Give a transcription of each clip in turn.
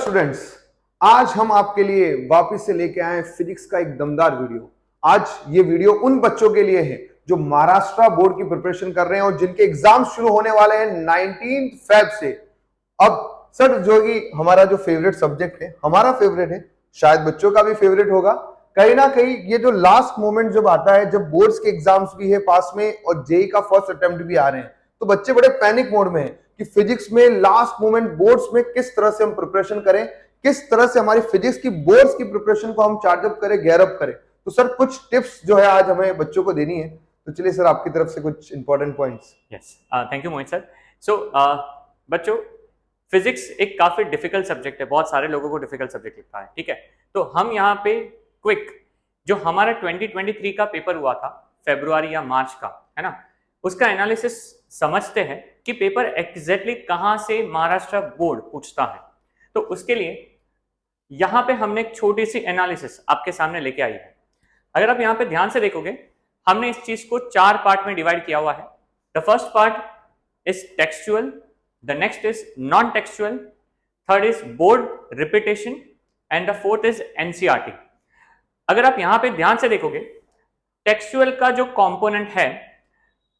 Students, आज हम आपके लिए वापस से लेके आए हैं फिजिक्स का एक दमदार वीडियो। आज ये वीडियो उन बच्चों के लिए है जो महाराष्ट्र बोर्ड की प्रिपरेशन कर रहे हैं और जिनके एग्जाम शुरू होने वाले हैं 19 फेब से। अब सर, जो कि हमारा जो फेवरेट सब्जेक्ट है, हमारा फेवरेट है, शायद बच्चों का भी फेवरेट होगा। कहीं ना कहीं ये जो लास्ट मोमेंट जब आता है, जब बोर्ड्स के एग्जाम्स भी है पास में और जेई का फर्स्ट अटेम्प्ट भी आ रहे हैं, तो बच्चे बड़े पैनिक मोड में हैं कि फिजिक्स में लास्ट मोमेंट बोर्ड्स में किस तरह से हम प्रिपरेशन करें, किस तरह से हमारी फिजिक्स की बोर्ड्स की प्रिपरेशन को हम चार्जअप करें, गेयरअप करें। तो सर, कुछ टिप्स जो है आज हमें बच्चों को देनी है, तो चलिए सर आपकी तरफ से कुछ important points. Yes, thank you Mohit sir. So बच्चों, फिजिक्स एक काफी डिफिकल्ट सब्जेक्ट है, बहुत सारे लोगों को डिफिकल्ट सब्जेक्ट लगता है, ठीक है। तो हम यहाँ पे क्विक जो हमारा 2023 का पेपर हुआ था फरवरी या मार्च का, है ना, उसका एनालिसिस समझते हैं कि पेपर एग्जैक्टली कहाँ से महाराष्ट्र बोर्ड पूछता है। तो उसके लिए यहाँ पे हमने एक छोटी सी एनालिसिस आपके सामने लेके आई है। अगर आप यहाँ पे ध्यान से देखोगे, हमने इस चीज को 4 पार्ट में डिवाइड किया हुआ है। The first part is textual, the next is non textual, third is board repetition and the fourth is NCERT. अगर आप यहाँ पे ध्यान से देखोगे, टेक्सचुअल का जो कंपोनेंट है,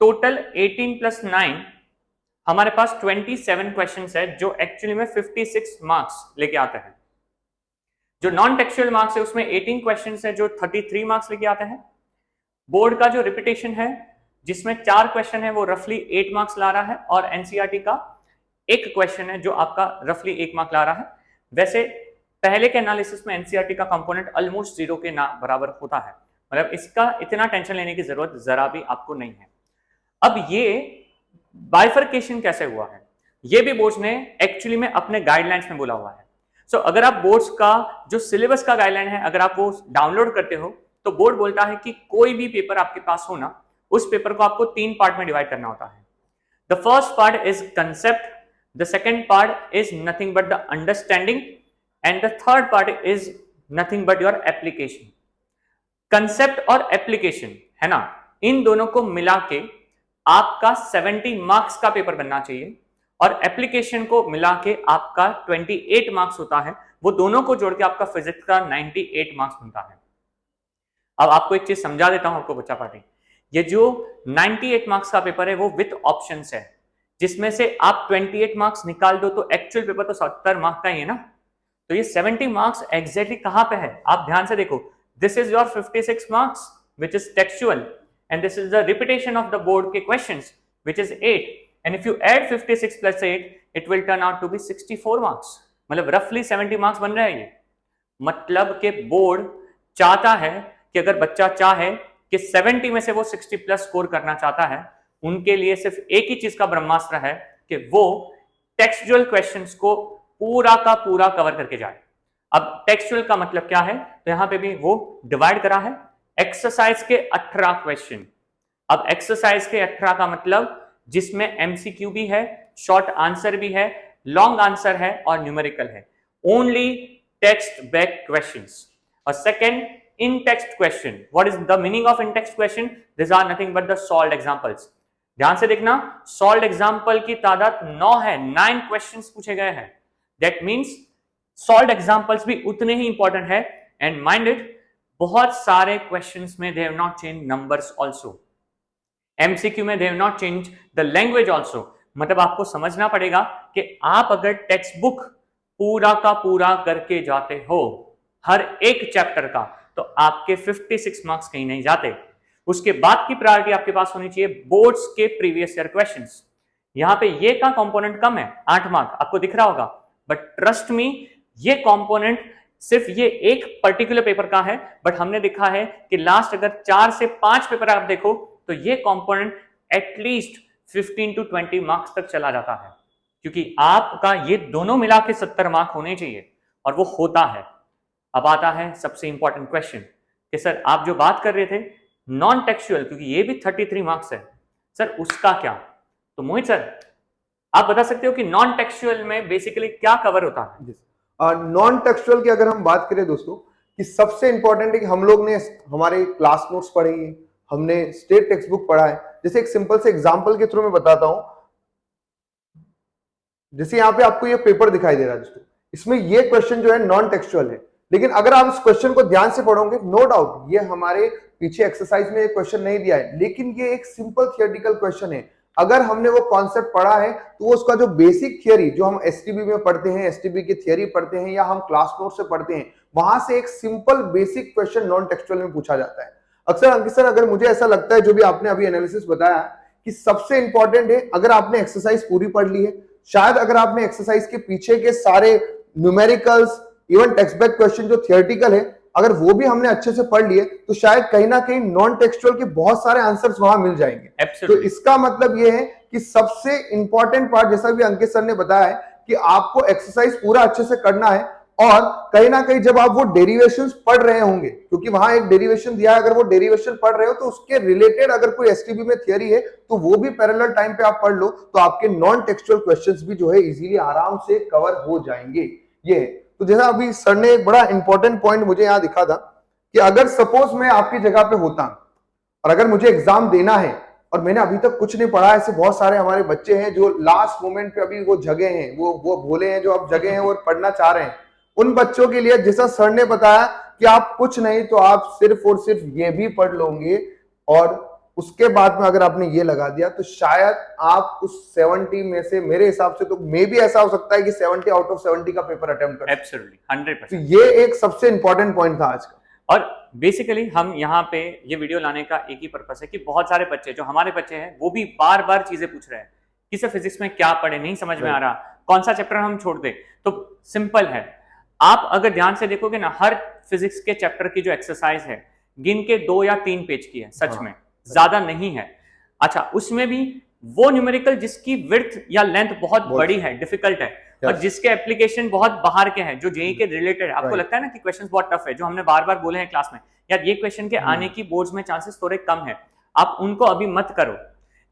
टोटल 18 + 9 हमारे पास 27 क्वेश्चंस है जो एक्चुअली में 56 मार्क्स लेके आते हैं। जो नॉन टेक्सचुअल मार्क्स है उसमें 18 क्वेश्चंस है जो 33 मार्क्स लेके आते हैं। बोर्ड का जो रिपीटेशन है जिसमें 4 क्वेश्चन है वो रफली 8 मार्क्स ला रहा है, और एनसीईआरटी का एक क्वेश्चन है जो आपका रफली 1 मार्क ला रहा है। वैसे पहले के एनालिसिस में एनसीईआरटी का कंपोनेंट ऑलमोस्ट 0 के ना बराबर होता है, मतलब इसका इतना टेंशन लेने की जरूरत जरा भी आपको नहीं है। अब ये बाइफर्केशन कैसे हुआ है, ये भी बोर्ड ने एक्चुअली में अपने गाइडलाइंस में बोला हुआ है। सो अगर आप बोर्ड्स का जो सिलेबस का गाइडलाइन है, अगर आप वो डाउनलोड करते हो, तो बोर्ड बोलता है कि कोई भी पेपर आपके पास हो ना, उस पेपर को आपको 3 पार्ट में डिवाइड करना होता है। The first part is concept, the second part is nothing but the understanding, and the third part is nothing but your application. Concept और एप्लीकेशन है ना, इन दोनों को मिला के आपका 70 मार्क्स का पेपर बनना चाहिए, और एप्लीकेशन को मिला के आपका 28 मार्क्स होता है। वो दोनों को जोड़ के आपका फिजिक्स का 98 मार्क्स बनता है। अब आपको एक चीज समझा देता हूं आपको बच्चा पार्टी, ये जो 98 मार्क्स का पेपर है वो विथ ऑप्शंस है, जिसमें से आप 28 मार्क्स निकाल दो तो एक्चुअल पेपर तो 70 मार्क्स का ही है ना। तो ये 70 मार्क्स एग्जैक्टली कहां पे है, आप ध्यान से देखो। This is your 56 marks which is textual, and this is the repetition of the board के questions which is 8, and if you add 56 + 8 it will turn out to be 64 marks, मतलब रफली 70 मार्क्स बन रहे हैं ये। मतलब के बोर्ड चाहता है कि अगर बच्चा चाहे कि 70 में से वो 60+ स्कोर करना चाहता है, उनके लिए सिर्फ एक ही चीज का ब्रह्मास्त्र है कि वो टेक्सचुअल क्वेश्चंस को पूरा का पूरा कवर करके जाए। अब टेक्सचुअल का मतलब क्या है, तो यहां पे भी वो डिवाइड करा है एक्सरसाइज के 18 क्वेश्चन। अब एक्सरसाइज के 18 का मतलब जिसमें एमसीक्यू भी है, शॉर्ट आंसर भी है, लॉन्ग आंसर है और न्यूमेरिकल है। Only text back questions. और second, in text question. What is the meaning of in text question? These are nothing but the solved examples. ध्यान से देखना, solved example की तादाद 9 है, 9 questions पूछे गए हैं। That means solved examples भी उतने ही important है, and mind it, बहुत सारे questions में they have not changed numbers also. MCQ में they have not changed the language also. मतलब आपको समझना पड़ेगा कि आप अगर टेक्स्ट बुक पूरा का पूरा करके जाते हो हर एक चैप्टर का, तो आपके 56 मार्क्स कहीं नहीं जाते। उसके बाद की प्रायोरिटी आपके पास होनी चाहिए बोर्ड्स के प्रीवियस ईयर क्वेश्चंस। यहां पे ये का कंपोनेंट कम है, 8 मार्क आपको दिख रहा होगा, बट ट्रस्ट मी ये कंपोनेंट सिर्फ ये एक पर्टिकुलर पेपर का है, बट हमने देखा है कि लास्ट अगर 4 से 5 पेपर आप देखो तो ये कंपोनेंट एटलीस्ट 15 to 20 मार्क्स तक चला जाता है, क्योंकि आपका ये दोनों मिला के 70 मार्क होने चाहिए, और वो होता है। अब आता है सबसे इंपॉर्टेंट क्वेश्चन कि सर आप जो बात कर रहे थे नॉन टेक्सचुअल, क्योंकि ये भी 33 मार्क्स है, सर उसका क्या? तो मोहित सर आप बता सकते हो कि नॉन टेक्सचुअल में बेसिकली क्या कवर होता है? नॉन टेक्सचुअल की अगर हम बात करें दोस्तों, कि सबसे इंपॉर्टेंट है कि हम लोग ने हमारे क्लास नोट्स पढ़े हैं, हमने स्टेट टेक्स्ट बुक पढ़ा है। जैसे एक सिंपल से एग्जांपल के थ्रू मैं बताता हूं, जैसे यहाँ पे आपको ये पेपर दिखाई दे रहा है दोस्तों, इसमें ये क्वेश्चन जो है नॉन टेक्सचुअल है, लेकिन अगर आप इस क्वेश्चन को ध्यान से पढ़ोगे, नो डाउट ये हमारे पीछे एक्सरसाइज में एक क्वेश्चन नहीं दिया है, लेकिन ये एक सिंपल थियोरेटिकल क्वेश्चन है। अगर हमने वो कॉन्सेप्ट पढ़ा है तो वो उसका जो बेसिक थियरी जो हम एसटीबी में पढ़ते हैं, एसटीबी की थियरी पढ़ते हैं या हम क्लास नोट से पढ़ते हैं, वहां से एक simple basic question non textual में पूछा जाता है। अक्सर अंकित सर, अगर मुझे ऐसा लगता है जो भी आपने अभी एनालिसिस बताया कि सबसे इंपॉर्टेंट है, अगर आपने एक्सरसाइज पूरी पढ़ ली है, शायद अगर आपने एक्सरसाइज के पीछे के सारे numericals, even text back question जो थियोरेटिकल है, अगर वो भी हमने अच्छे से पढ़ लिए तो शायद कहीं ना कहीं नॉन टेक्सचुअल के बहुत सारे आंसर्स वहां मिल जाएंगे। तो इसका मतलब ये है कि सबसे इंपॉर्टेंट पार्ट, जैसा भी अंकित सर ने बताया है, कि आपको एक्सरसाइज पूरा अच्छे से करना है, और कहीं ना कहीं जब आप वो डेरिवेशंस पढ़ रहे होंगे, क्योंकि वहां एक डेरिवेशन दिया है, अगर वो डेरिवेशन पढ़ रहे हो तो उसके रिलेटेड अगर कोई एसटीबी में थियरी है तो वो भी पैरेलल टाइम पे आप पढ़ लो, तो आपके नॉन टेक्सचुअल क्वेश्चंस भी जो है इजीली आराम से कवर हो जाएंगे। ये है। तो जैसा अभी सर ने एक बड़ा इंपॉर्टेंट पॉइंट मुझे यहां दिखा था कि अगर सपोज मैं आपकी जगह पे होता और अगर मुझे एग्जाम देना है और मैंने अभी तक कुछ नहीं पढ़ा, ऐसे बहुत सारे हमारे बच्चे हैं जो लास्ट मोमेंट पे अभी वो जगे हैं, वो भोले हैं जो अब जगे हैं और पढ़ना चाह रहे हैं, उन बच्चों के लिए जैसा सर ने बताया कि आप कुछ नहीं तो आप सिर्फ और सिर्फ ये भी पढ़ लोगे, और उसके बाद में अगर आपने ये लगा दिया तो शायद आप उस 70 में से, मेरे हिसाब से तो मे भी ऐसा हो सकता है कि 70 आउट ऑफ 70 का पेपर अटेम्प्ट कर। एब्सोल्युटली 100%। तो ये एक सबसे इंपॉर्टेंट पॉइंट था आज का। और बेसिकली हम यहाँ पे ये वीडियो लाने का एक ही पर्पस है कि बहुत सारे बच्चे जो हमारे बच्चे हैं वो भी बार बार चीजें पूछ रहे हैं कि सर फिजिक्स में क्या पढ़े, नहीं समझ में आ रहा, कौन सा चैप्टर हम छोड़ दें। तो सिंपल है, आप अगर ध्यान से देखोगे ना, हर फिजिक्स के चैप्टर की जो एक्सरसाइज है गिन के 2 या 3 पेज की है, सच में ज्यादा नहीं है। अच्छा, उसमें भी वो न्यूमेरिकल जिसकी विड्थ या लेंथ बहुत बड़ी है, डिफिकल्ट है, और जिसके एप्लीकेशन बहुत बाहर के हैं, जो जेईई के रिलेटेड है। आपको लगता है ना कि क्वेश्चंस बहुत टफ है, जो हमने बार बार बोले हैं क्लास में, यार ये क्वेश्चन के आने की बोर्ड्स में चांसेस थोड़े कम है, आप उनको अभी मत करो।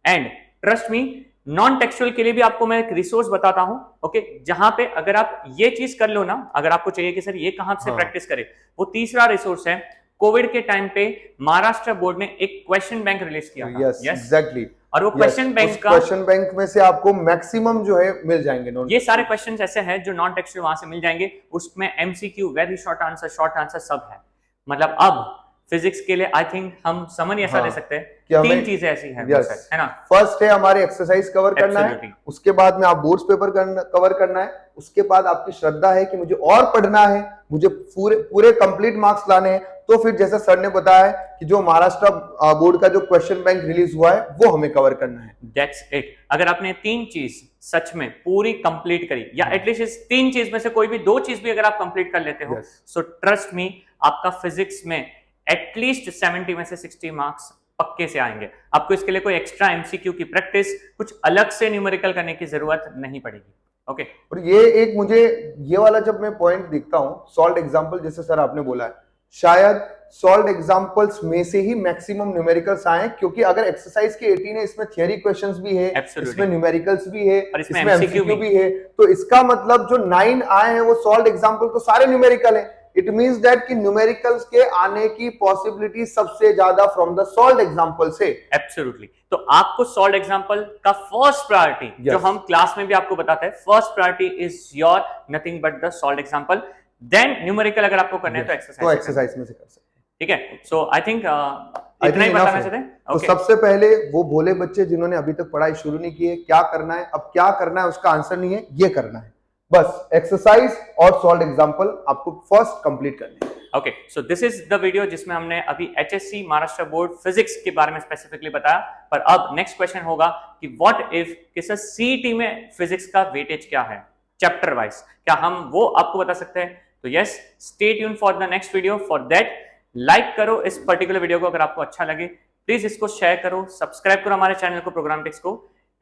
And trust me, non textual के लिए भी आपको मैं एक रिसोर्स बताता हूं, ओके, जहां पे अगर आप ये चीज कर लो ना, अगर आपको चाहिए कि सर ये कहां से प्रैक्टिस करें, वो तीसरा रिसोर्स है। कोविड के टाइम पे महाराष्ट्र बोर्ड ने एक क्वेश्चन बैंक रिलीज किया था। Yes, exactly. और वो क्वेश्चन बैंक का, क्वेश्चन बैंक में से आपको मैक्सिमम जो है मिल जाएंगे। ये सारे क्वेश्चंस ऐसे हैं जो नॉन टेक्सचुअल वहां से मिल जाएंगे। उसमें एमसीक्यू, वेरी शॉर्ट आंसर सब है। मतलब अब फिजिक्स के लिए आई थिंक हम समन ऐसा दे सकते हैं कि 3 चीजें ऐसी हैं, है ना। फर्स्ट है हमारे एक्सरसाइज कवर करना है, उसके बाद में आप बोर्ड्स पेपर कवर करना है, उसके बाद आपकी श्रद्धा है कि मुझे और पढ़ना है, मुझे पूरे कंप्लीट मार्क्स लाने हैं, तो फिर जैसा सर ने बताया है कि जो महाराष्ट्र बोर्ड का जो क्वेश्चन बैंक रिलीज हुआ है वो हमें कवर करना है। That's it. अगर आपने 3 चीज सच में पूरी कंप्लीट करी, या एटलीस्ट इस 3 चीज में से कोई भी 2 चीज भी अगर आप कंप्लीट कर लेते हो, सो ट्रस्ट मी, आपका फिजिक्स में एटलीस्ट 70 में से 60 मार्क्स पक्के से आएंगे। आपको इसके लिए कोई एक्स्ट्रा एमसीक्यू की प्रैक्टिस, कुछ अलग से न्यूमेरिकल करने की जरूरत नहीं पड़ेगी। ओके। और ये एक मुझे ये वाला जब मैं पॉइंट देखता हूं, सॉल्व एग्जांपल जैसे सर आपने बोला है, शायद सॉल्व एग्जांपल्स में से ही मैक्सिमम न्यूमेरिकल्स आए, क्योंकि अगर एक्सरसाइज के 18 है, इसमें थियरी क्वेश्चंस भी है, इसमें न्यूमेरिकल्स भी है, इसमें एमसीक्यू भी है, तो इसका मतलब जो 9 आए हैं वो सॉल्व एग्जांपल तो सारे न्यूमेरिकल है। इट मींस दैट कि न्यूमेरिकल्स के आने की पॉसिबिलिटी सबसे ज्यादा फ्रॉम द सॉल्व एग्जांपल से। एब्सोल्युटली। तो आपको सॉल्व एग्जांपल का फर्स्ट प्रायोरिटी, जो हम क्लास में भी आपको बताते हैं, first priority is your nothing but the solve example, then numerical अगर आपको करना है तो एक्सरसाइज में से कर सकते हैं। ठीक है। सो आई थिंक इतना ही बताना चाहते हैं। तो सबसे पहले वो भोले बच्चे जिन्होंने अभी तक पढ़ाई शुरू नहीं की है, क्या करना है, अब क्या करना है उसका आंसर नहीं है, ये करना है बस, एक्सरसाइज और सॉल्व एग्जांपल आपको फर्स्ट कंप्लीट करने हैं। Okay, so this is the video जिसमें हमने अभी एचएससी महाराष्ट्र बोर्ड फिजिक्स के बारे में स्पेसिफिकली बताया। पर अब नेक्स्ट क्वेश्चन होगा कि व्हाट इफ किसी सीईटी में फिजिक्स का वेटेज क्या है चैप्टर वाइज, क्या हम वो आपको बता सकते हैं? तो yes, stay tune for the next video. For that like करो इस पर्टिकुलर वीडियो को अगर आपको अच्छा लगे, प्लीज इसको शेयर करो, सब्सक्राइब करो हमारे चैनल को, प्रोग्रामेटिक्स को,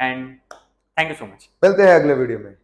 and thank you so much. मिलते हैं अगले वीडियो में।